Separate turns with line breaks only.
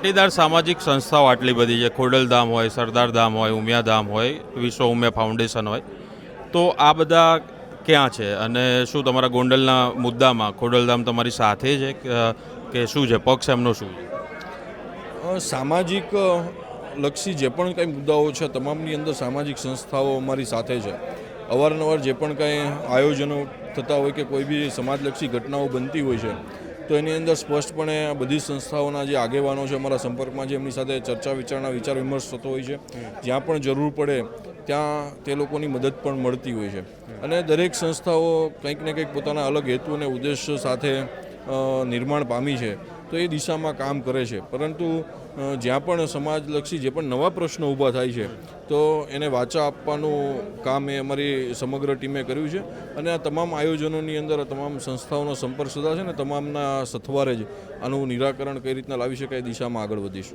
પાટીદાર સામાજિક સંસ્થાઓ આટલી બધી છે, ખોડલધામ હોય, સરદારધામ હોય, ઉમિયાધામ હોય, વિશ્વ ઉમિયા ફાઉન્ડેશન હોય, તો આ બધા ક્યાં છે અને શું તમારા ગોંડલના મુદ્દામાં ખોડલધામ તમારી સાથે છે કે શું છે, પક્ષ એમનો શું છે?
સામાજિક લક્ષી જે પણ કંઈ મુદ્દાઓ છે તમામની અંદર સામાજિક સંસ્થાઓ અમારી સાથે છે. અવારનવાર જે પણ કંઈ આયોજનો થતા હોય કે કોઈ બી સમાજલક્ષી ઘટનાઓ બનતી હોય છે તો એની અંદર સ્પષ્ટપણે આ બધી સંસ્થાઓના જે આગેવાનો છે અમારા સંપર્કમાં છે, એમની સાથે ચર્ચા વિચારણા વિચાર વિમર્શ થતો હોય છે. જ્યાં પણ જરૂર પડે ત્યાં તે લોકોની મદદ પણ મળતી હોય છે અને દરેક સંસ્થાઓ કંઈક ને કંઈક પોતાના અલગ હેતુ અને ઉદ્દેશ્ય સાથે નિર્માણ પામી છે તો એ દિશામાં કામ કરે છે. પરંતુ જ્યાં પણ સમાજલક્ષી જે પણ નવા પ્રશ્નો ઊભા થાય છે તો એને વાચા આપવાનું કામ એ અમારી સમગ્ર ટીમે કર્યું છે અને આ તમામ આયોજનોની અંદર આ તમામ સંસ્થાઓનો સંપર્ક સદા છે ને તમામના સથવારે જ આનું નિરાકરણ કઈ રીતના લાવી શકાય એ દિશામાં આગળ વધીશું.